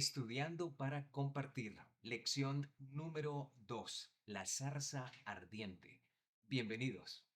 Estudiando para compartir. Lección número 2. La zarza ardiente. Bienvenidos.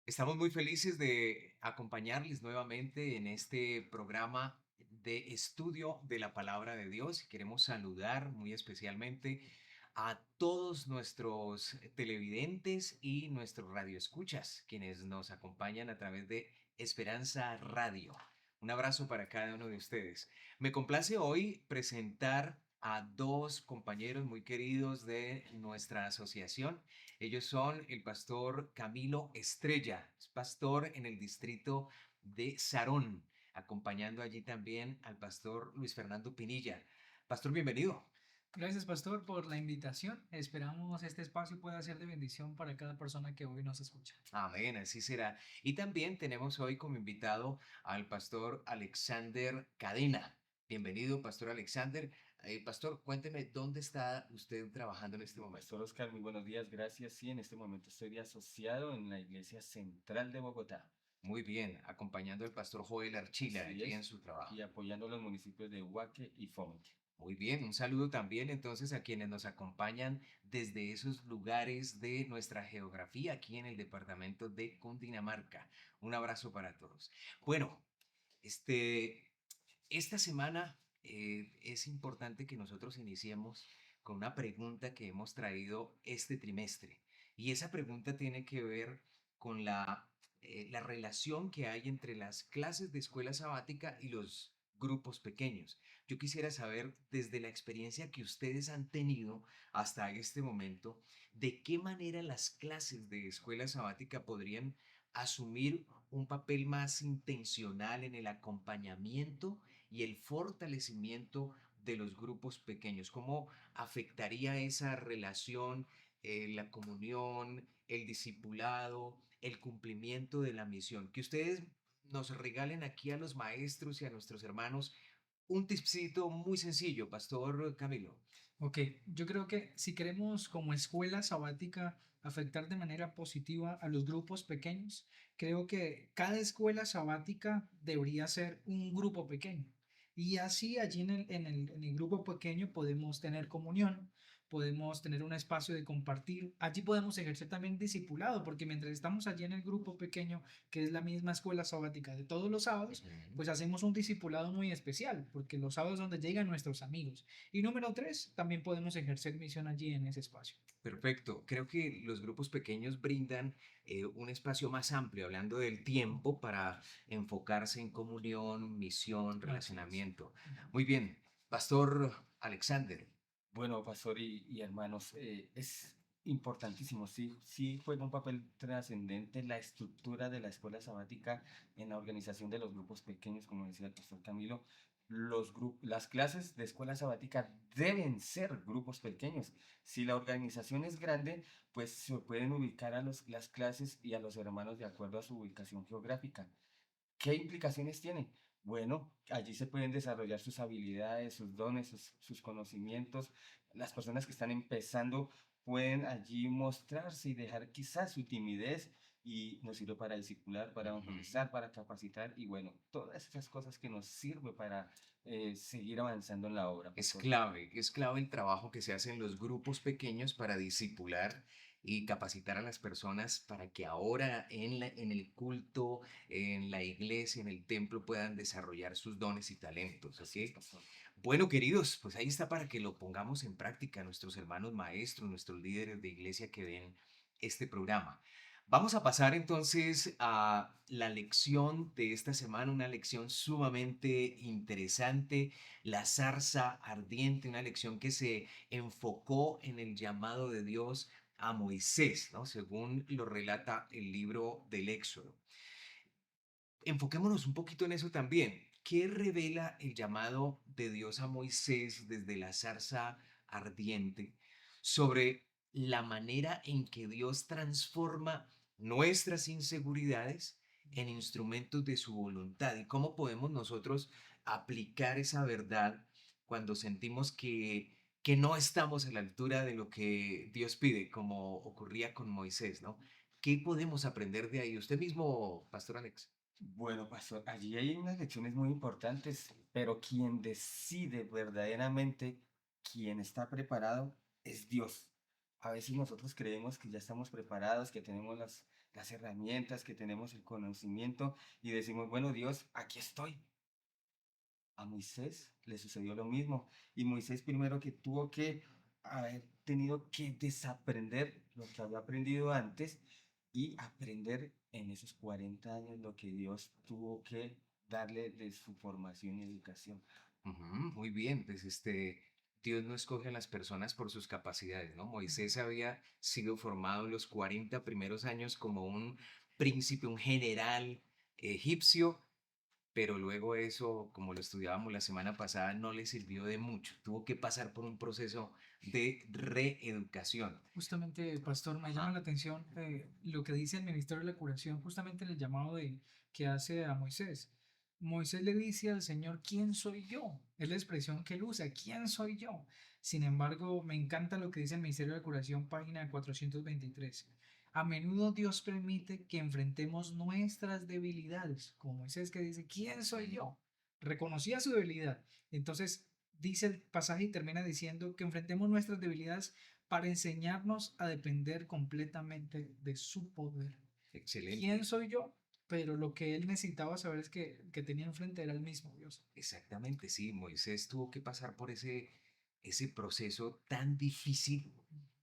Estamos muy felices de acompañarles nuevamente en este programa de estudio de la palabra de Dios. Queremos saludar muy especialmente a todos nuestros televidentes y nuestros radioescuchas, quienes nos acompañan a través de Esperanza Radio. Un abrazo para cada uno de ustedes. Me complace hoy presentar a dos compañeros muy queridos de nuestra asociación. Ellos son el pastor Camilo Estrella, es pastor en el distrito de Sarón, acompañando allí también al pastor Luis Fernando Pinilla. Pastor, bienvenido. Gracias, pastor, por la invitación. Esperamos este espacio pueda ser de bendición para cada persona que hoy nos escucha. Amén, así será. Y también tenemos hoy como invitado al pastor Alexander Cadena. Bienvenido, pastor Alexander. Pastor, cuénteme, ¿dónde está usted trabajando en este momento? Pastor Oscar, muy buenos días, gracias. Sí, en este momento estoy asociado en la Iglesia Central de Bogotá. Muy bien, acompañando al pastor Joel Archila Así allí en es, su trabajo. y apoyando a los municipios de Huaque y Fomente. Muy bien, un saludo también entonces a quienes nos acompañan desde esos lugares de nuestra geografía aquí en el departamento de Cundinamarca. Un abrazo para todos. Bueno, este, esta semana es importante que nosotros iniciemos con una pregunta que hemos traído este trimestre. Y esa pregunta tiene que ver con la relación que hay entre las clases de escuela sabática y los grupos pequeños. Yo quisiera saber, desde la experiencia que ustedes han tenido hasta este momento, de qué manera las clases de escuela sabática podrían asumir un papel más intencional en el acompañamiento y el fortalecimiento de los grupos pequeños. ¿Cómo afectaría esa relación, la comunión, el discipulado, el cumplimiento de la misión? Que ustedes nos regalen aquí a los maestros y a nuestros hermanos un tipcito muy sencillo, Pastor Camilo. Ok, yo creo que si queremos como escuela sabática afectar de manera positiva a los grupos pequeños, creo que cada escuela sabática debería ser un grupo pequeño. Y así allí en el grupo pequeño podemos tener comunión, podemos tener un espacio de compartir. Allí podemos ejercer también discipulado, porque mientras estamos allí en el grupo pequeño, que es la misma escuela sabática de todos los sábados, Ujú. pues hacemos un discipulado muy especial, porque los sábados es donde llegan nuestros amigos. Y número tres, también podemos ejercer misión allí en ese espacio. Perfecto. Creo que los grupos pequeños brindan un espacio más amplio, hablando del tiempo para enfocarse en comunión, misión, Así es. relacionamiento. Muy bien, Pastor Alexander. Bueno, pastor y hermanos, es importantísimo, sí, sí juega un papel trascendente la estructura de la escuela sabática en la organización de los grupos pequeños, como decía el pastor Camilo. Las clases de escuela sabática deben ser grupos pequeños. Si la organización es grande, pues se pueden ubicar las clases y a los hermanos de acuerdo a su ubicación geográfica. ¿Qué implicaciones tiene? Bueno, allí se pueden desarrollar sus habilidades, sus dones, sus conocimientos. Las personas que están empezando pueden allí mostrarse y dejar quizás su timidez y nos sirve para discipular, para Ujú. evangelizar, para capacitar y bueno, todas esas cosas que nos sirve para seguir avanzando en la obra, pastor. Es clave el trabajo que se hace en los grupos pequeños para discipular y capacitar a las personas para que ahora en el culto, en la iglesia, en el templo puedan desarrollar sus dones y talentos. Así es, ¿Ok? pastor. Bueno, queridos, pues ahí está para que lo pongamos en práctica, nuestros hermanos maestros, nuestros líderes de iglesia que ven este programa. Vamos a pasar entonces a la lección de esta semana, una lección sumamente interesante, la zarza ardiente, una lección que se enfocó en el llamado de Dios a Moisés, ¿no? Según lo relata el libro del Éxodo. Enfoquémonos un poquito en eso también. ¿Qué revela el llamado de Dios a Moisés desde la zarza ardiente sobre la manera en que Dios transforma nuestras inseguridades en instrumentos de su voluntad? ¿Y cómo podemos nosotros aplicar esa verdad cuando sentimos que no estamos a la altura de lo que Dios pide, como ocurría con Moisés, ¿no? ¿Qué podemos aprender de ahí? Usted mismo, Pastor Alex. Bueno, pastor, allí hay unas lecciones muy importantes, pero quien decide verdaderamente, quien está preparado, es Dios. A veces nosotros creemos que ya estamos preparados, que tenemos las herramientas, que tenemos el conocimiento y decimos, bueno, Dios, aquí estoy. A Moisés le sucedió lo mismo. Y Moisés primero que tuvo que haber tenido que desaprender lo que había aprendido antes y aprender en esos 40 años lo que Dios tuvo que darle de su formación y educación. Ujú, muy bien, pues Dios no escoge a las personas por sus capacidades, ¿no? Moisés había sido formado en los 40 primeros años como un príncipe, un general egipcio, pero luego eso, como lo estudiábamos la semana pasada, no le sirvió de mucho. Tuvo que pasar por un proceso de reeducación. Justamente, pastor, me llama Ajá. la atención lo que dice el Ministerio de la Curación, justamente en el llamado que hace a Moisés. Moisés le dice al Señor, ¿quién soy yo? Es la expresión que él usa, ¿quién soy yo? Sin embargo, me encanta lo que dice el Ministerio de la Curación, página 423. A menudo Dios permite que enfrentemos nuestras debilidades, como Moisés que dice, ¿quién soy yo? Reconocía su debilidad. Entonces, dice el pasaje y termina diciendo que enfrentemos nuestras debilidades para enseñarnos a depender completamente de su poder. ¿Quién Excelente. soy yo? Pero lo que él necesitaba saber es que el que tenía enfrente era el mismo Dios. Exactamente, sí. Moisés tuvo que pasar por ese proceso tan difícil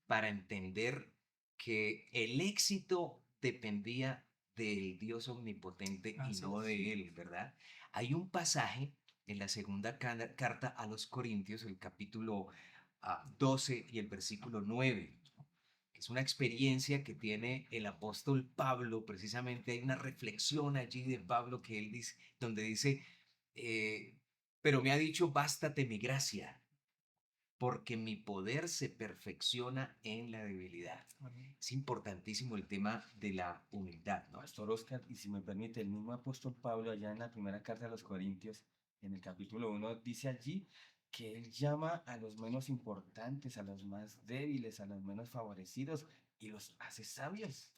para entender que el éxito dependía del Dios omnipotente y Así no es. de él, ¿verdad? Hay un pasaje en la segunda carta a los Corintios, el capítulo 12 y el versículo 9, que es una experiencia que tiene el apóstol Pablo. Precisamente hay una reflexión allí de Pablo que él dice, donde dice, eh, pero me ha dicho, bástate mi gracia, porque mi poder se perfecciona en la debilidad. Amén. Es importantísimo el tema de la humildad, ¿no? Pastor Oscar, y si me permite, el mismo apóstol Pablo, allá en la primera carta a los Corintios, en el capítulo 1, dice allí que él llama a los menos importantes, a los más débiles, a los menos favorecidos y los hace sabios.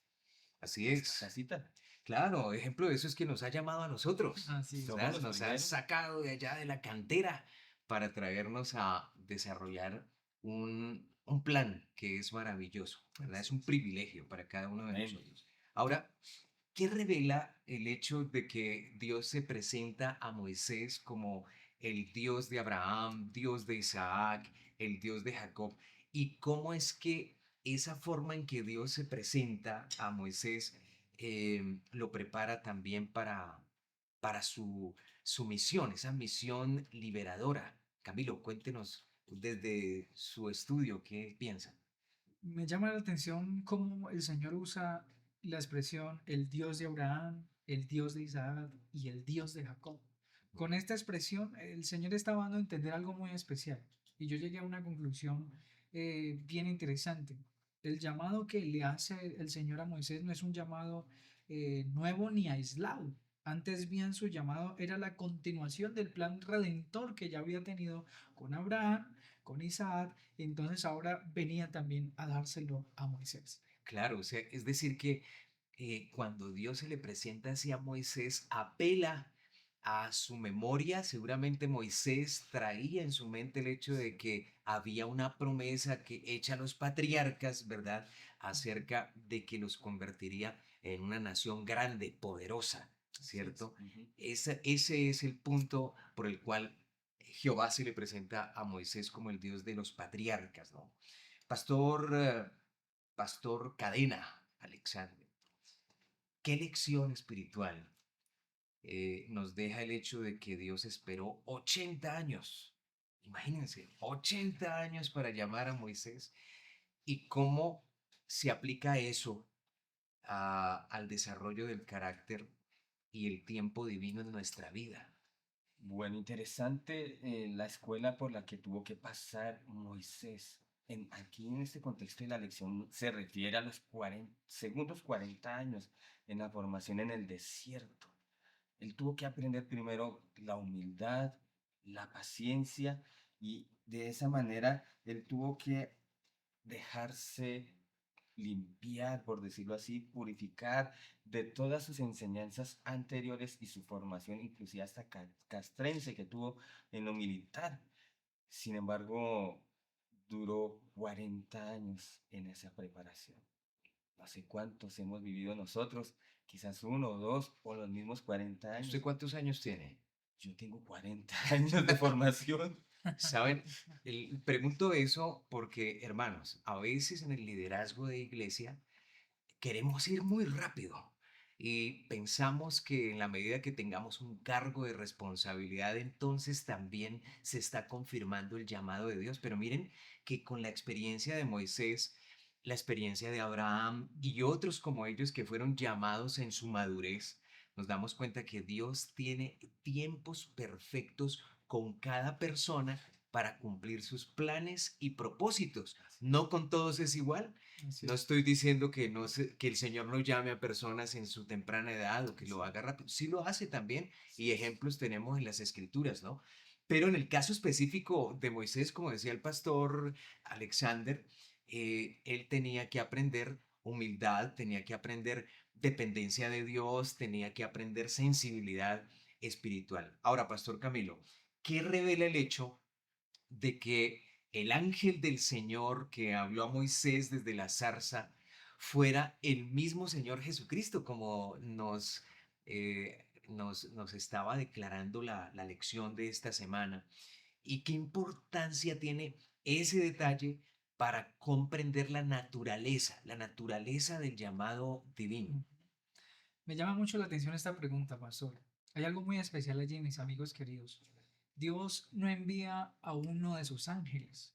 Así Esa es. cita. Claro, ejemplo de eso es que nos ha llamado a nosotros, Así es, Somos ¿verdad? los pastor. Nos ha primeros. sacado de allá de la cantera para traernos a desarrollar un plan que es maravilloso, ¿verdad? Es Así un es. privilegio para cada uno de Amén. nosotros. Ahora, ¿qué revela el hecho de que Dios se presenta a Moisés como el Dios de Abraham, Dios de Isaac, el Dios de Jacob? ¿Y cómo es que esa forma en que Dios se presenta a Moisés lo prepara también para su misión, esa misión liberadora? Camilo, cuéntenos desde su estudio, ¿qué piensa? Me llama la atención cómo el Señor usa la expresión el Dios de Abraham, el Dios de Isaac y el Dios de Jacob. Con esta expresión, el Señor estaba dando a entender algo muy especial. Y yo llegué a una conclusión bien interesante. El llamado que le hace el Señor a Moisés no es un llamado nuevo ni aislado. Antes bien, su llamado era la continuación del plan redentor que ya había tenido con Abraham, con Isaac, entonces ahora venía también a dárselo a Moisés. Claro, o sea, es decir que cuando Dios se le presenta así a Moisés, apela a su memoria. Seguramente Moisés traía en su mente el hecho de que había una promesa que hecha a los patriarcas, ¿verdad? Acerca de que los convertiría en una nación grande, poderosa, Así es. ¿cierto? Ujú. Ese es el punto por el cual Jehová se le presenta a Moisés como el Dios de los patriarcas, ¿no? Pastor, Pastor Cadena, Alexander, ¿qué lección espiritual nos deja el hecho de que Dios esperó 80 años? Imagínense, 80 años para llamar a Moisés, y cómo se aplica eso al desarrollo del carácter y el tiempo divino en nuestra vida. Bueno, interesante la escuela por la que tuvo que pasar Moisés. Aquí en este contexto de la lección se refiere a los 40, segundos 40 años en la formación en el desierto. Él tuvo que aprender primero la humildad, la paciencia y de esa manera él tuvo que dejarse limpiar, por decirlo así, purificar de todas sus enseñanzas anteriores y su formación, inclusive hasta castrense que tuvo en lo militar. Sin embargo, duró 40 años en esa preparación. No sé cuántos hemos vivido nosotros, quizás uno o dos, o los mismos 40 ¿Usted años. cuántos años tiene? Yo tengo 40 años de formación. Saben, pregunto eso porque, hermanos, a veces en el liderazgo de iglesia queremos ir muy rápido y pensamos que en la medida que tengamos un cargo de responsabilidad, entonces también se está confirmando el llamado de Dios. Pero miren que con la experiencia de Moisés, la experiencia de Abraham y otros como ellos que fueron llamados en su madurez, nos damos cuenta que Dios tiene tiempos perfectos con cada persona para cumplir sus planes y propósitos. No con todos es igual. Así No es. estoy diciendo que, no que el Señor no llame a personas en su temprana edad o que lo haga rápido. Sí lo hace también y ejemplos tenemos en las escrituras, ¿no? Pero en el caso específico de Moisés, como decía el pastor Alexander, él tenía que aprender humildad, tenía que aprender dependencia de Dios, tenía que aprender sensibilidad espiritual. Ahora, pastor Camilo, ¿qué revela el hecho de que el ángel del Señor que habló a Moisés desde la zarza fuera el mismo Señor Jesucristo, como nos estaba declarando la lección de esta semana? ¿Y qué importancia tiene ese detalle para comprender la naturaleza del llamado divino? Ujú. Me llama mucho la atención esta pregunta, pastor. Hay algo muy especial allí, mis amigos queridos. Dios no envía a uno de sus ángeles.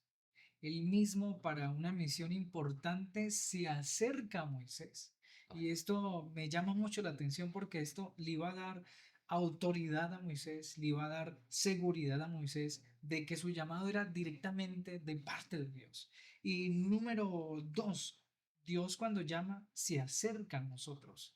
Él mismo para una misión importante se acerca a Moisés. Y esto me llama mucho la atención porque esto le iba a dar autoridad a Moisés, le iba a dar seguridad a Moisés de que su llamado era directamente de parte de Dios. Y número dos, Dios cuando llama se acerca a nosotros.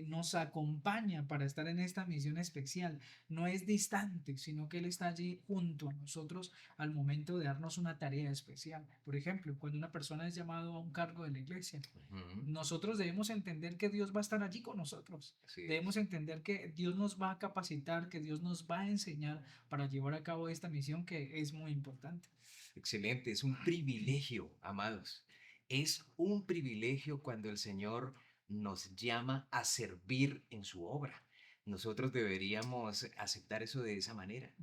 Nos acompaña para estar en esta misión especial. No es distante, sino que Él está allí junto a nosotros al momento de darnos una tarea especial. Por ejemplo, cuando una persona es llamado a un cargo de la iglesia, Ujú, nosotros debemos entender que Dios va a estar allí con nosotros. así Debemos es. entender que Dios nos va a capacitar, que Dios nos va a enseñar para llevar a cabo esta misión que es muy importante. Excelente, es un privilegio, amados. Es un privilegio cuando el Señor nos llama a servir en su obra. Nosotros deberíamos aceptar eso de esa manera,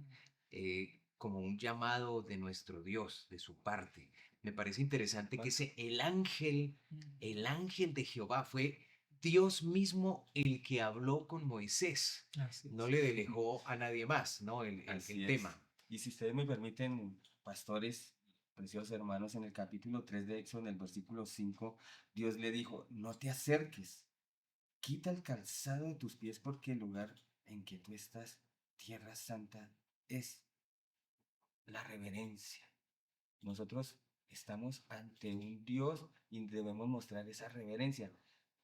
como un llamado de nuestro Dios, de su parte. Me parece interesante que el ángel de Jehová fue Dios mismo el que habló con Moisés. Así No es. le delegó a nadie más, ¿no? El Así es. tema. Y si ustedes me permiten, pastores, preciosos hermanos, en el capítulo 3 de Éxodo, en el versículo 5, Dios le dijo, no te acerques, quita el calzado de tus pies porque el lugar en que tú estás, tierra santa, es la reverencia. Nosotros estamos ante un Dios y debemos mostrar esa reverencia.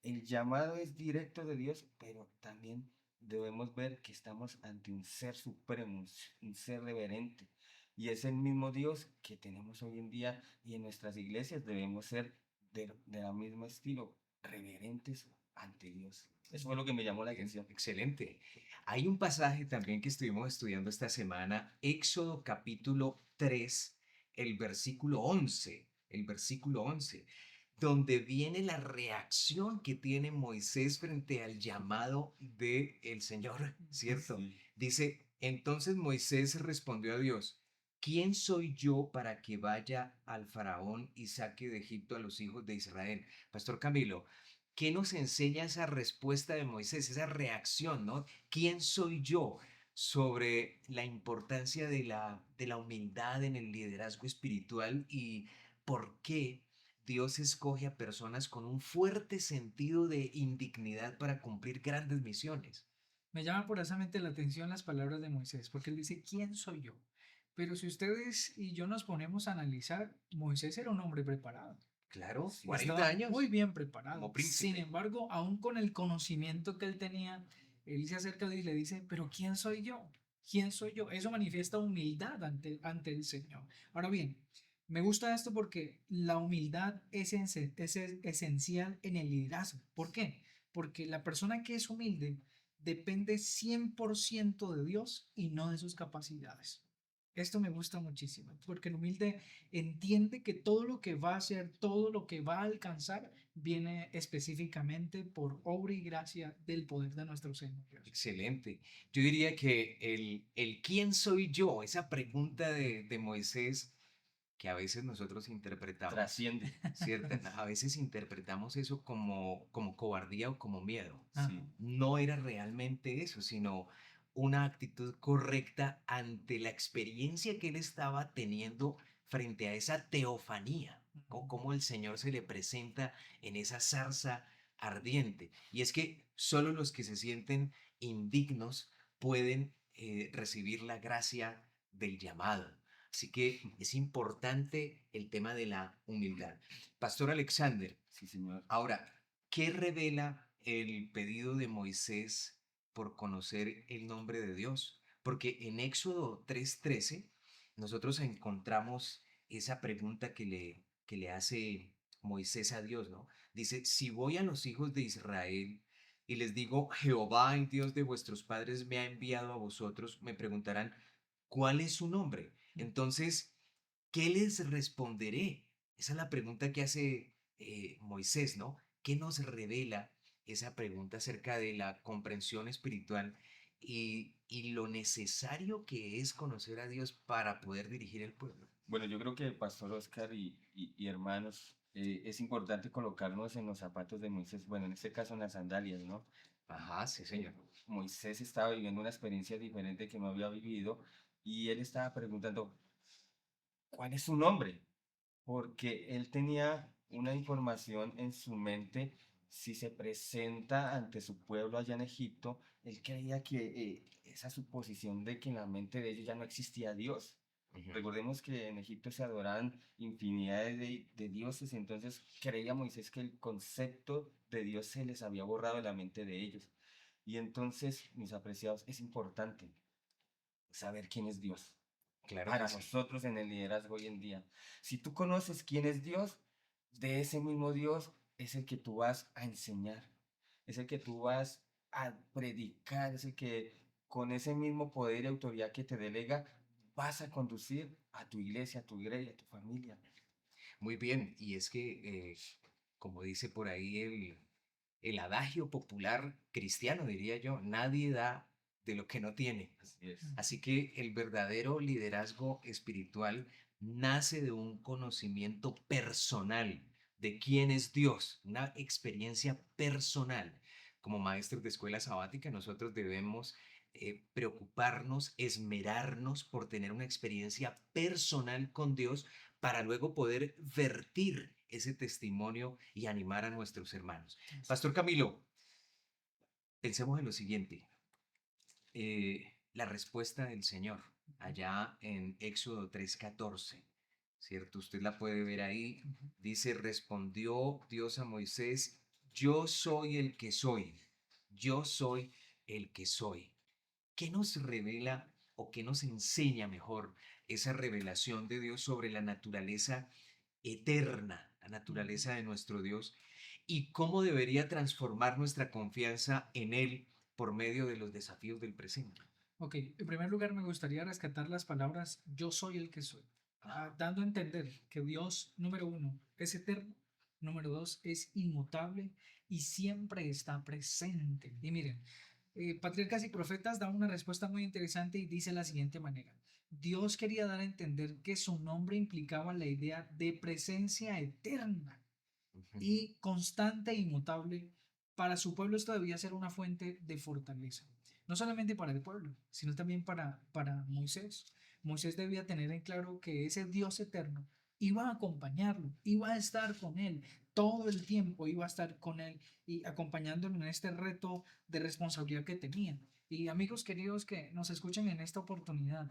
El llamado es directo de Dios, pero también debemos ver que estamos ante un ser supremo, un ser reverente. Y es el mismo Dios que tenemos hoy en día y en nuestras iglesias debemos ser de la misma estilo, reverentes ante Dios. Eso fue lo que me llamó la Bien, atención. excelente. Hay un pasaje también que estuvimos estudiando esta semana, Éxodo capítulo 3, el versículo 11, donde viene la reacción que tiene Moisés frente al llamado del Señor, ¿cierto? Sí. Dice, entonces Moisés respondió a Dios, ¿quién soy yo para que vaya al faraón y saque de Egipto a los hijos de Israel? Pastor Camilo, ¿qué nos enseña esa respuesta de Moisés, esa reacción, ¿no? ¿Quién soy yo? Sobre la importancia de la humildad en el liderazgo espiritual y por qué Dios escoge a personas con un fuerte sentido de indignidad para cumplir grandes misiones. Me llama poderosamente la atención las palabras de Moisés, porque él dice, ¿quién soy yo? Pero si ustedes y yo nos ponemos a analizar, Moisés era un hombre preparado. Claro, Sí. 40 Estaba muy años bien preparado. como Sin príncipe. embargo, aún con el conocimiento que él tenía, él se acerca a Dios y le dice, pero ¿quién soy yo? ¿Quién soy yo? Eso manifiesta humildad ante el Señor. Ahora bien, Me gusta esto porque la humildad es esencial en el liderazgo. ¿Por qué? Porque la persona que es humilde depende 100% de Dios y no de sus capacidades. Esto me gusta muchísimo, porque el humilde entiende que todo lo que va a hacer, todo lo que va a alcanzar, viene específicamente por obra y gracia del poder de nuestro Señor Dios. Excelente. Yo diría que el ¿quién soy yo? Esa pregunta de Moisés que a veces nosotros interpretamos, Trasciende. ¿cierto? A veces interpretamos eso como cobardía o como miedo. Ajá. Sí, No era realmente eso, sino una actitud correcta ante la experiencia que él estaba teniendo frente a esa teofanía, o cómo el Señor se le presenta en esa zarza ardiente. Y es que solo los que se sienten indignos pueden recibir la gracia del llamado. Así que es importante el tema de la humildad. Pastor Alexander, sí, señor. ahora, ¿qué revela el pedido de Moisés por conocer el nombre de Dios? Porque en Éxodo 3:13 nosotros encontramos esa pregunta que le hace Moisés a Dios, ¿no? Dice, si voy a los hijos de Israel y les digo, Jehová, el Dios de vuestros padres, me ha enviado a vosotros, me preguntarán, ¿cuál es su nombre? Entonces, ¿qué les responderé? Esa es la pregunta que hace Moisés, ¿no? ¿Qué nos revela esa pregunta acerca de la comprensión espiritual y lo necesario que es conocer a Dios para poder dirigir el pueblo? Bueno, yo creo que Pastor Oscar y hermanos, es importante colocarnos en los zapatos de Moisés, bueno, en este caso en las sandalias, ¿no? Ajá, sí, Eh, señor. Moisés estaba viviendo una experiencia diferente que no había vivido y él estaba preguntando, ¿cuál es su nombre? Porque él tenía una información en su mente, si se presenta ante su pueblo allá en Egipto, él creía que esa suposición de que en la mente de ellos ya no existía Dios. Ujú. Recordemos que en Egipto se adoraban infinidades de dioses, entonces creía Moisés que el concepto de Dios se les había borrado de la mente de ellos. Y entonces, mis apreciados, es importante saber quién es Dios Claro que para sí. nosotros en el liderazgo hoy en día. Si tú conoces quién es Dios, de ese mismo Dios es el que tú vas a enseñar, es el que tú vas a predicar, es el que con ese mismo poder y autoridad que te delega vas a conducir a tu iglesia, a tu familia. Muy bien, y es que, como dice por ahí el adagio popular cristiano, diría yo, nadie da de lo que no tiene. Así es. Así que el verdadero liderazgo espiritual nace de un conocimiento personal de quién es Dios, una experiencia personal. Como maestros de escuela sabática, nosotros debemos preocuparnos, esmerarnos por tener una experiencia personal con Dios para luego poder vertir ese testimonio y animar a nuestros hermanos. Pastor Camilo, pensemos en lo siguiente, la respuesta del Señor allá en Éxodo 3:14, ¿cierto? Usted la puede ver ahí. Ujú. Dice, respondió Dios a Moisés, yo soy el que soy, yo soy el que soy. ¿Qué nos revela o qué nos enseña mejor esa revelación de Dios sobre la naturaleza eterna, la Ujú. naturaleza de nuestro Dios y cómo debería transformar nuestra confianza en Él por medio de los desafíos del presente? Ok, en primer lugar me gustaría rescatar las palabras yo soy el que soy, Ah, dando a entender que Dios, número uno, es eterno, número dos, es inmutable y siempre está presente. Y miren, Patriarcas y Profetas da una respuesta muy interesante y dice de la siguiente manera. Dios quería dar a entender que su nombre implicaba la idea de presencia eterna ujú. y constante e inmutable. Para su pueblo esto debía ser una fuente de fortaleza. No solamente para el pueblo, sino también para Moisés. Moisés debía tener en claro que ese Dios eterno iba a acompañarlo, iba a estar con él todo el tiempo, iba a estar con él y acompañándolo en este reto de responsabilidad que tenía. Y amigos queridos que nos escuchan en esta oportunidad,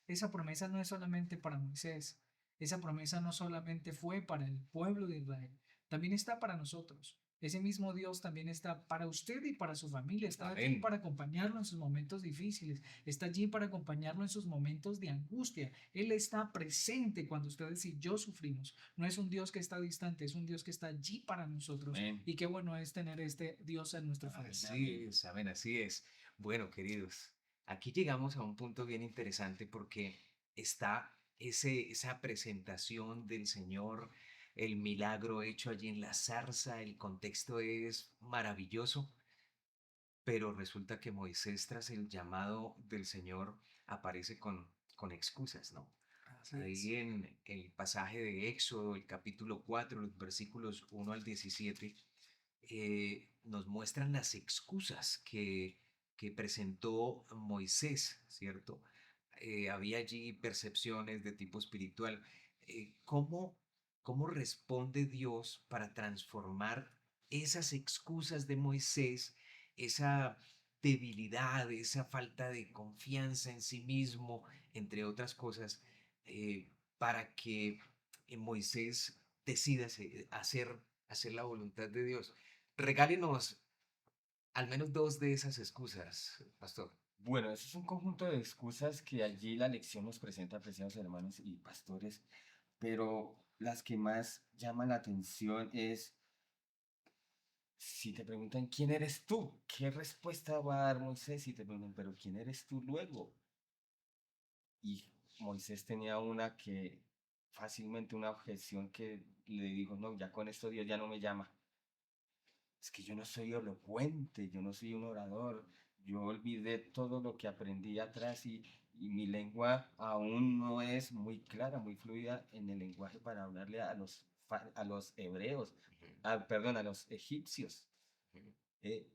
esa promesa no es solamente para Moisés, esa promesa no solamente fue para el pueblo de Israel, también está para nosotros. ese mismo Dios también está para usted y para su familia, está allí Amén. para acompañarlo en sus momentos difíciles, está allí para acompañarlo en sus momentos de angustia. Él está presente cuando ustedes y yo sufrimos. No es un Dios que está distante, es un Dios que está allí para nosotros. Amén. Y qué bueno es tener este Dios a nuestro favor. Amén. Así Amén. es, amén, así es. Bueno, queridos, aquí llegamos a un punto bien interesante porque está esa presentación del Señor, el milagro hecho allí en la zarza, el contexto es maravilloso, pero resulta que Moisés, tras el llamado del Señor, aparece con excusas, ¿no? Así es. Ahí en el pasaje de Éxodo, el capítulo 4, los versículos 1 al 17, nos muestran las excusas que presentó Moisés, ¿cierto? Había allí percepciones de tipo espiritual. ¿Cómo, cómo responde Dios para transformar esas excusas de Moisés, esa debilidad, esa falta de confianza en sí mismo, entre otras cosas, para que Moisés decida hacer la voluntad de Dios? Regálenos al menos dos de esas excusas, pastor. Bueno, eso es un conjunto de excusas que allí la lección nos presenta, apreciados hermanos y pastores, pero las que más llaman la atención es, si te preguntan, ¿quién eres tú? ¿Qué respuesta va a dar Moisés si te preguntan, pero ¿quién eres tú luego? Y Moisés tenía una que, fácilmente una objeción que le dijo, no, ya con esto Dios ya no me llama. Es que yo no soy elocuente, yo no soy un orador, yo olvidé todo lo que aprendí atrás y mi lengua aún no es muy clara, muy fluida en el lenguaje para hablarle a a los hebreos, Ujú, perdón, a los egipcios. ujú.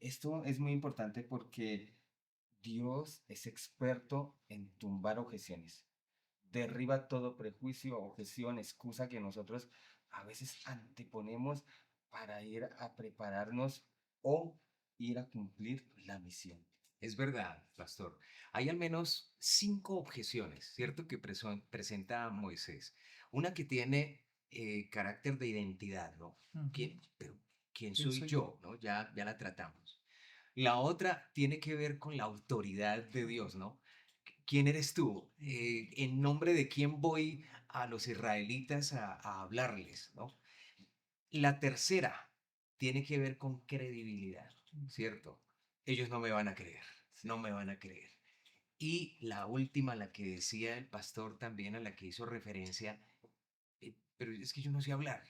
Esto es muy importante porque Dios es experto en tumbar objeciones. Derriba todo prejuicio, objeción, excusa que nosotros a veces anteponemos para ir a prepararnos o ir a cumplir la misión. Es verdad, pastor. Hay al menos cinco objeciones, ¿cierto? Que presenta Moisés. Una que tiene carácter de identidad, ¿no? Ujú. Pero ¿quién ¿Quién soy soy yo? yo? ¿No? Ya la tratamos. La otra tiene que ver con la autoridad de Dios, ¿no? ¿Quién eres tú? Ujú. ¿En nombre de quién voy a los israelitas a hablarles, ¿no? La tercera tiene que ver con credibilidad, ¿cierto? Ellos no me van a creer, no me van a creer. Y la última, la que decía el pastor también, a la que hizo referencia, pero es que yo no sé hablar.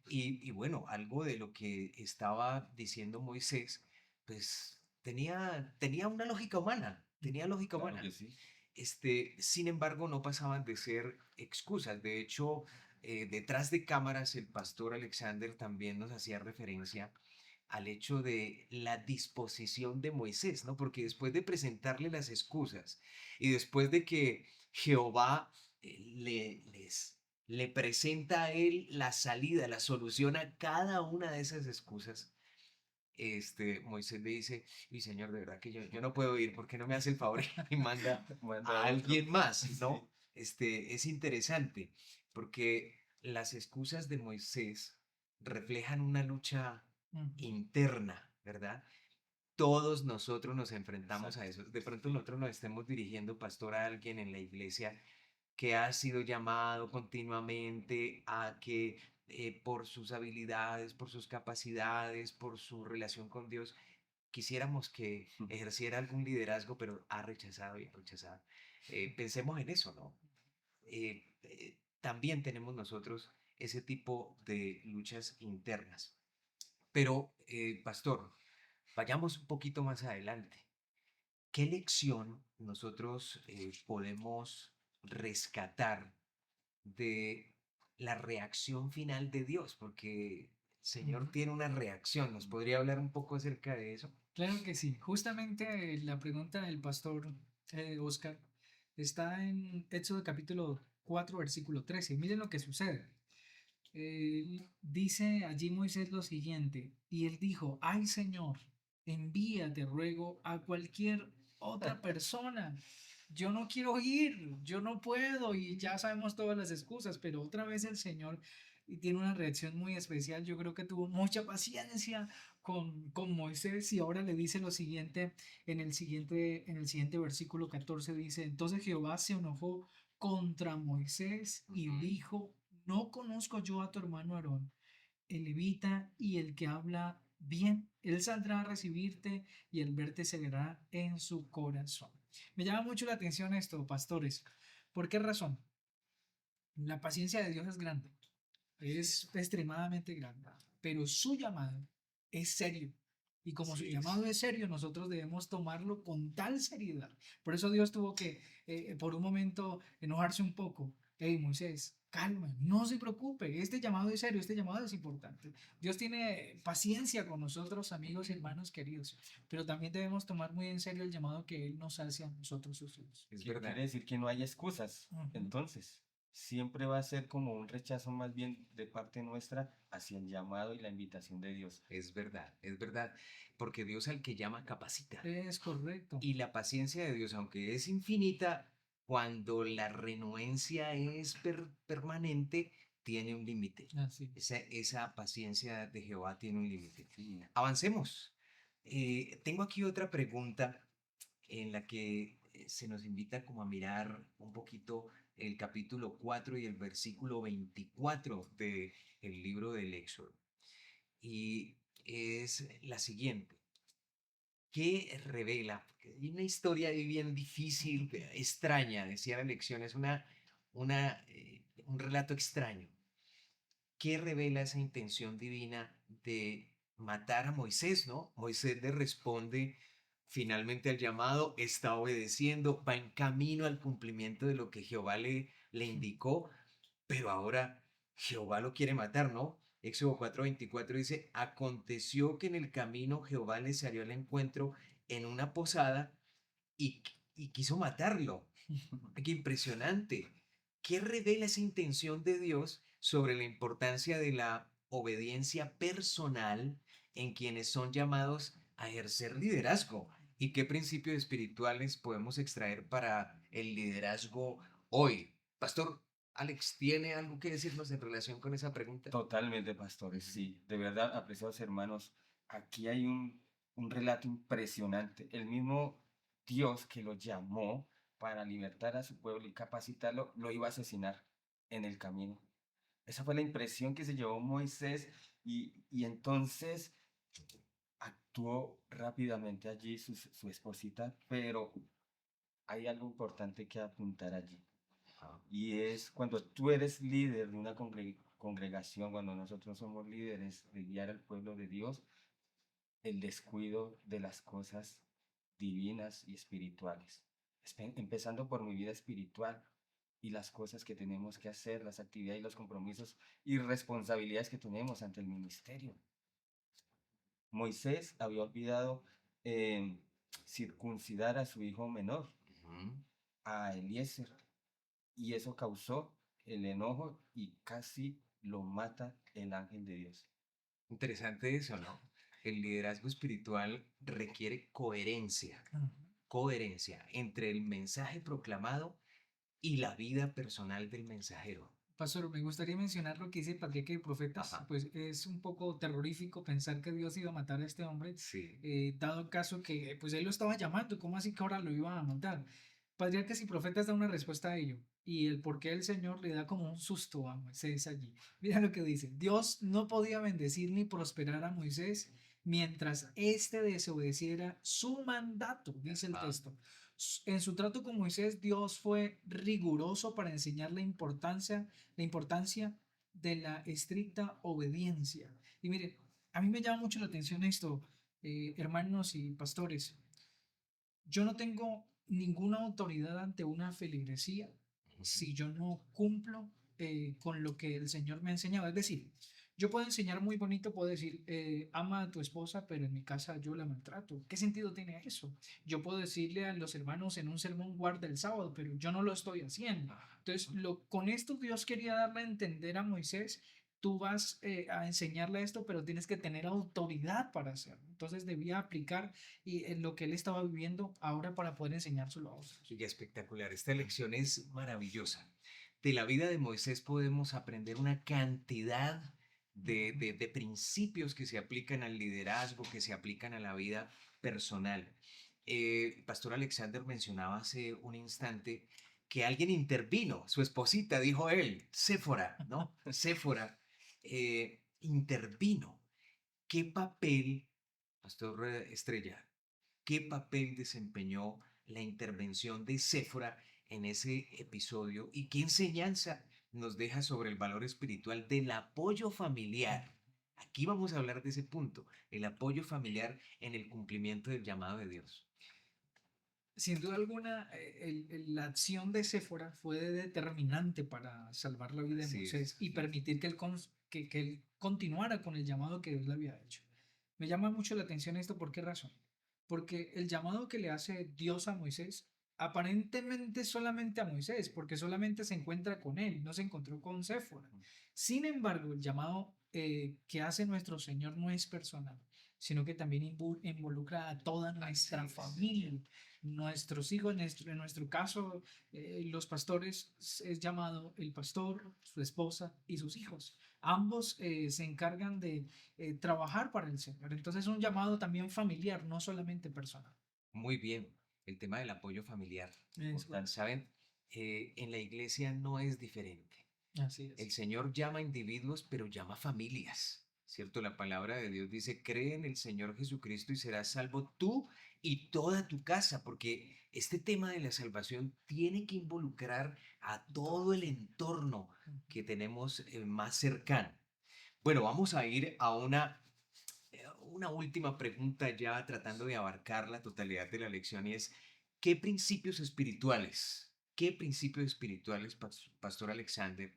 Y bueno, algo de lo que estaba diciendo Moisés, pues tenía una lógica humana, tenía lógica Claro que humana. sí. Sin embargo, no pasaban de ser excusas. De hecho, detrás de cámaras, el pastor Alexander también nos hacía referencia al hecho de la disposición de Moisés, ¿no? Porque después de presentarle las excusas y después de que Jehová le presenta a él la salida, la solución a cada una de esas excusas, Moisés le dice, y Señor, de verdad que yo no puedo ir, porque no me hace el favor y manda Manda a otro. alguien más, Sí. ¿no? Es interesante, porque las excusas de Moisés reflejan una lucha Ujú. interna, ¿verdad? Todos nosotros nos enfrentamos a Exacto. eso. De pronto Sí. nosotros nos estemos dirigiendo, pastor, a alguien en la iglesia que ha sido llamado continuamente a que por sus habilidades, por sus capacidades, por su relación con Dios, quisiéramos que ejerciera algún liderazgo, pero ha rechazado y ha rechazado. Pensemos en eso, ¿no? También tenemos nosotros ese tipo de luchas internas. Pero, pastor, vayamos un poquito más adelante. ¿Qué lección nosotros podemos rescatar de la reacción final de Dios? Porque el Señor Ujú. tiene una reacción. ¿Nos podría hablar un poco acerca de eso? Claro que sí. Justamente la pregunta del pastor Oscar está en Éxodo capítulo 4 versículo 13. Miren lo que sucede. Dice allí Moisés lo siguiente, y él dijo, ay Señor, envía, te ruego, a cualquier otra persona. Yo no quiero ir, yo no puedo, y ya sabemos todas las excusas, pero otra vez el Señor y tiene una reacción muy especial. Yo creo que tuvo mucha paciencia con Moisés y ahora le dice lo siguiente en el siguiente versículo 14 dice, entonces Jehová se enojó contra Moisés y Ujú. dijo, no conozco yo a tu hermano Aarón, el levita y el que habla bien. Él saldrá a recibirte y el verte se verá en su corazón. Me llama mucho la atención esto, pastores. ¿Por qué razón? La paciencia de Dios es grande, Así es es. extremadamente grande, pero su llamado es serio. Y como su Así llamado es. es serio, nosotros debemos tomarlo con tal seriedad. Por eso Dios tuvo que, por un momento, enojarse un poco. Hey, Moisés, calma, no se preocupe. Este llamado es serio, este llamado es importante. Dios tiene paciencia con nosotros, amigos y hermanos queridos. Pero también debemos tomar muy en serio el llamado que Él nos hace a nosotros, sus hijos. Es Quiere verdad. decir que no hay excusas. Ujú. Entonces, siempre va a ser como un rechazo más bien de parte nuestra hacia el llamado y la invitación de Dios. Es verdad, porque Dios al que llama capacita. Es correcto. Y la paciencia de Dios, aunque es infinita, cuando la renuencia es permanente, tiene un límite. Así es. Esa paciencia de Jehová tiene un límite. Sí, Avancemos. Tengo aquí otra pregunta en la que se nos invita como a mirar un poquito el capítulo 4 y el versículo 24 del libro del Éxodo. Y es la siguiente. ¿Qué revela? Porque hay una historia ahí bien difícil, extraña, decía la lección, es un relato extraño. ¿Qué revela esa intención divina de matar a Moisés, no? Moisés le responde finalmente al llamado, está obedeciendo, va en camino al cumplimiento de lo que Jehová le indicó, pero ahora Jehová lo quiere matar, ¿no? Éxodo 4:24 dice, aconteció que en el camino Jehová le salió al encuentro en una posada y, y quiso matarlo. Qué impresionante. ¿Qué revela esa intención de Dios sobre la importancia de la obediencia personal en quienes son llamados a ejercer liderazgo? ¿Y qué principios espirituales podemos extraer para el liderazgo hoy? Pastor Alex, ¿tiene algo que decirnos en relación con esa pregunta? totalmente, pastores. Sí, de verdad, apreciados hermanos, aquí hay un relato impresionante. El mismo Dios que lo llamó para libertar a su pueblo y capacitarlo, lo iba a asesinar en el camino. Esa fue la impresión que se llevó Moisés y entonces actuó rápidamente allí su esposita, pero hay algo importante que apuntar allí. Ah, Y es cuando tú eres líder de una congregación, cuando nosotros somos líderes de guiar al pueblo de Dios, el descuido de las cosas divinas y espirituales. Empezando por mi vida espiritual y las cosas que tenemos que hacer, las actividades y los compromisos y responsabilidades que tenemos ante el ministerio. Moisés había olvidado eh, circuncidar a su hijo menor, ujú. a Eliezer, y eso causó el enojo y casi lo mata el ángel de Dios. Interesante eso, ¿no? El liderazgo espiritual requiere Ujú. coherencia entre el mensaje proclamado y la vida personal del mensajero. Pastor, me gustaría mencionar lo que dice Patriarca y Profetas, Ajá, pues es un poco terrorífico pensar que Dios iba a matar a este hombre, sí. dado caso que pues él lo estaba llamando, ¿cómo así que ahora lo iba a matar? Patriarcas y Profetas da una respuesta a ello y el por qué el Señor le da como un susto a Moisés allí. Mira lo que dice, Dios no podía bendecir ni prosperar a Moisés mientras éste desobedeciera su mandato, dice el Ajá. texto. En su trato con Moisés, Dios fue riguroso para enseñar la importancia de la estricta obediencia. Y mire, a mí me llama mucho la atención esto, hermanos y pastores. Yo no tengo ninguna autoridad ante una feligresía Ujú. si yo no cumplo con lo que el Señor me ha enseñado. Es decir, yo puedo enseñar muy bonito, puedo decir, ama a tu esposa, pero en mi casa yo la maltrato. ¿Qué sentido tiene eso? Yo puedo decirle a los hermanos en un sermón, guarda el sábado, pero yo no lo estoy haciendo. Entonces, con esto Dios quería darle a entender a Moisés, tú vas a enseñarle esto, pero tienes que tener autoridad para hacerlo. Entonces debía aplicar y en lo que él estaba viviendo ahora para poder enseñárselo a otros. Y espectacular. Esta lección es maravillosa. de la vida de Moisés podemos aprender una cantidad de principios que se aplican al liderazgo, que se aplican a la vida personal. Pastor Alexander mencionaba hace un instante que alguien intervino, su esposita, dijo él, Séfora, ¿no? Séfora intervino. ¿Qué papel, Pastor Estrella, qué papel desempeñó la intervención de Séfora en ese episodio y qué enseñanza nos deja sobre el valor espiritual del apoyo familiar? Aquí vamos a hablar de ese punto, el apoyo familiar en el cumplimiento del llamado de Dios. Sin duda alguna, la acción de Séfora fue determinante para salvar la vida de Así Moisés es, y así es. permitir que él continuara con el llamado que Dios le había hecho. Me llama mucho la atención esto, ¿por qué razón? Porque el llamado que le hace Dios a Moisés, aparentemente solamente a Moisés, porque solamente se encuentra con él, no se encontró con Séfora. Sin embargo, el llamado que hace nuestro Señor no es personal, sino que también involucra a toda nuestra familia, nuestros hijos, en nuestro caso, los pastores, es llamado el pastor, su esposa y sus hijos. Ambos se encargan de trabajar para el Señor. Entonces es un llamado también familiar, no solamente personal. Muy bien, el tema del apoyo familiar. Bueno, ¿Saben? En la iglesia no es diferente. así El es. Señor llama a individuos, pero llama a familias, ¿cierto? La palabra de Dios dice, cree en el Señor Jesucristo y serás salvo tú y toda tu casa, porque este tema de la salvación tiene que involucrar a todo el entorno que tenemos más cercano. Bueno, vamos a ir a una última pregunta ya tratando de abarcar la totalidad de la lección y es, qué principios espirituales, Pastor Alexander,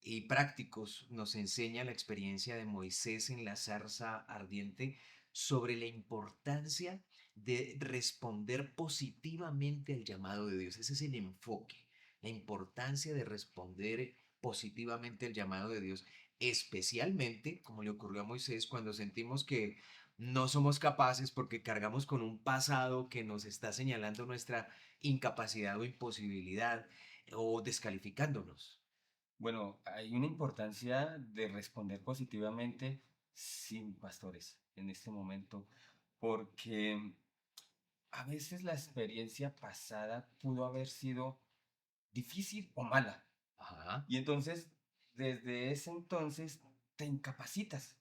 y prácticos nos enseña la experiencia de Moisés en la zarza ardiente sobre la importancia de responder positivamente al llamado de Dios? Ese es el enfoque, la importancia de responder positivamente al llamado de Dios, especialmente como le ocurrió a Moisés cuando sentimos que no somos capaces porque cargamos con un pasado que nos está señalando nuestra incapacidad o imposibilidad o descalificándonos. Bueno, hay una importancia de responder positivamente sin pastores en este momento, porque a veces la experiencia pasada pudo haber sido difícil o mala. Ajá. Y entonces, desde ese entonces, te incapacitas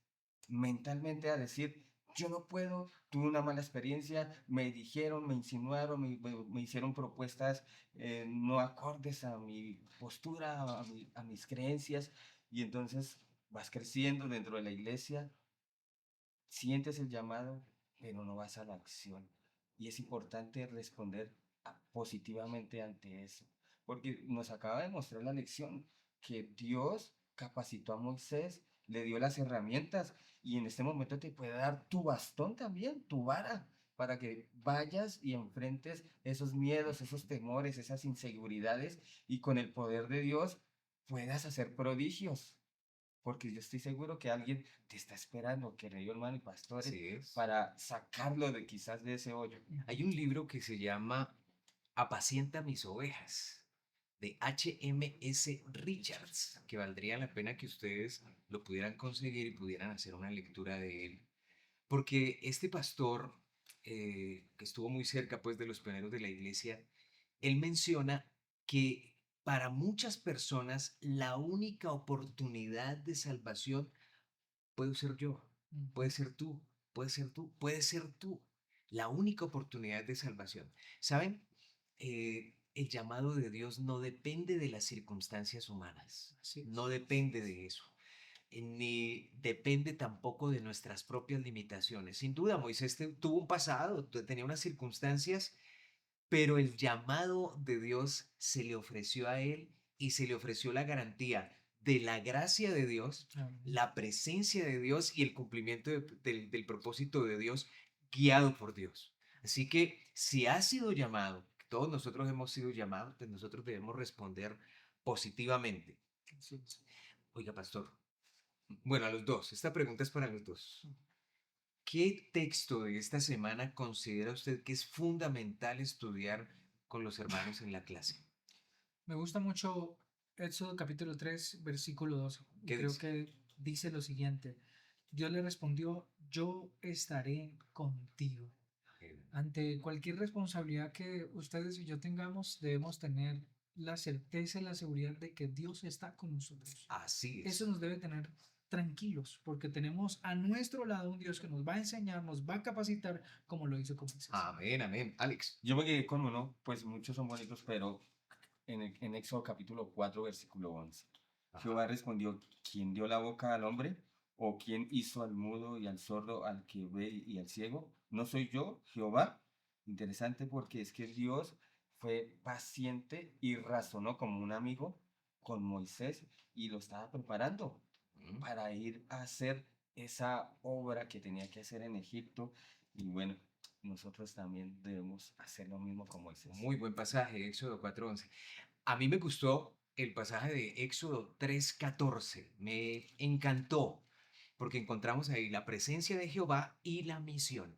mentalmente a decir, yo no puedo, tuve una mala experiencia, me dijeron, me insinuaron, me hicieron propuestas no acordes a mi postura, a mis creencias, y entonces vas creciendo dentro de la iglesia, sientes el llamado, pero no vas a la acción. Y es importante responder positivamente ante eso, porque nos acaba de mostrar la lección que Dios capacitó a Moisés, le dio las herramientas y en este momento te puede dar tu bastón también, tu vara, para que vayas y enfrentes esos miedos, esos temores, esas inseguridades y con el poder de Dios puedas hacer prodigios. Porque yo estoy seguro que alguien te está esperando, querido hermano y pastores, Así es. para sacarlo de quizás de ese hoyo. Hay un libro que se llama Apacienta mis ovejas, de H.M.S. Richards, que valdría la pena que ustedes lo pudieran conseguir y pudieran hacer una lectura de él. Porque este pastor, que estuvo muy cerca pues de los pioneros de la iglesia, él menciona que para muchas personas la única oportunidad de salvación puede ser yo, puede Ujú. ser tú, puede ser tú, puede ser tú. La única oportunidad de salvación. ¿Saben? El llamado de Dios no depende de las circunstancias humanas, Así es. no depende de eso, ni depende tampoco de nuestras propias limitaciones. Sin duda, Moisés tuvo un pasado, tenía unas circunstancias, pero el llamado de Dios se le ofreció a él y se le ofreció la garantía de la gracia de Dios, Amén. la presencia de Dios y el cumplimiento del propósito de Dios guiado por Dios. Así que si has sido llamado, todos nosotros hemos sido llamados, pues nosotros debemos responder positivamente. Así es. Oiga, pastor, bueno, a los dos, esta pregunta es para los dos. ¿Qué texto de esta semana considera usted que es fundamental estudiar con los hermanos en la clase? Me gusta mucho Éxodo capítulo 3 versículo 12. Y ¿Qué creo dice? que dice lo siguiente. Dios le respondió, yo estaré contigo. Ante cualquier responsabilidad que ustedes y yo tengamos, debemos tener la certeza y la seguridad de que Dios está con nosotros. Así Eso es. nos debe tener tranquilos, porque tenemos a nuestro lado un Dios que nos va a enseñar, nos va a capacitar, como lo hizo con Moisés. Amén, amén. Alex. Yo me quedé con uno, pues muchos son bonitos, pero en Éxodo capítulo 4, versículo 11. Ajá. Jehová respondió, ¿quién dio la boca al hombre? ¿O quién hizo al mudo y al sordo, al que ve y al ciego? ¿No soy yo, Jehová? Interesante porque es que Dios fue paciente y razonó como un amigo con Moisés y lo estaba preparando Mm. para ir a hacer esa obra que tenía que hacer en Egipto. Y bueno, nosotros también debemos hacer lo mismo con Moisés. Muy buen pasaje, Éxodo 4:11. A mí me gustó el pasaje de Éxodo 3:14. Me encantó porque encontramos ahí la presencia de Jehová y la misión.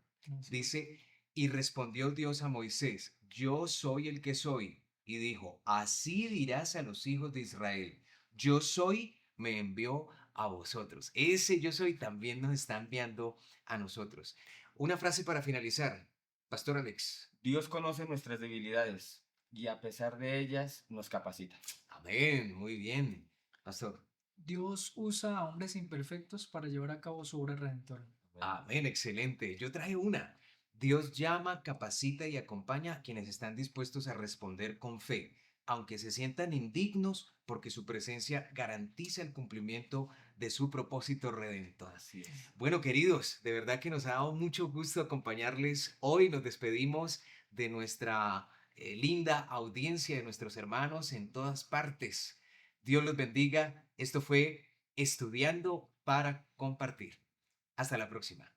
Dice, y respondió Dios a Moisés, yo soy el que soy. Y dijo, así dirás a los hijos de Israel, yo soy, me envió a vosotros. Ese yo soy también nos está enviando a nosotros. Una frase para finalizar, Pastor Alex. Dios conoce nuestras debilidades y a pesar de ellas nos capacita. Amén, muy bien, Pastor. Dios usa a hombres imperfectos para llevar a cabo su obra redentora. Amén, excelente. Yo traje una. Dios llama, capacita y acompaña a quienes están dispuestos a responder con fe, aunque se sientan indignos porque su presencia garantiza el cumplimiento de su propósito redentor. Así es. Bueno, queridos, de verdad que nos ha dado mucho gusto acompañarles. Hoy nos despedimos de nuestra linda audiencia, de nuestros hermanos en todas partes. Dios los bendiga. Esto fue Estudiando para Compartir. Hasta la próxima.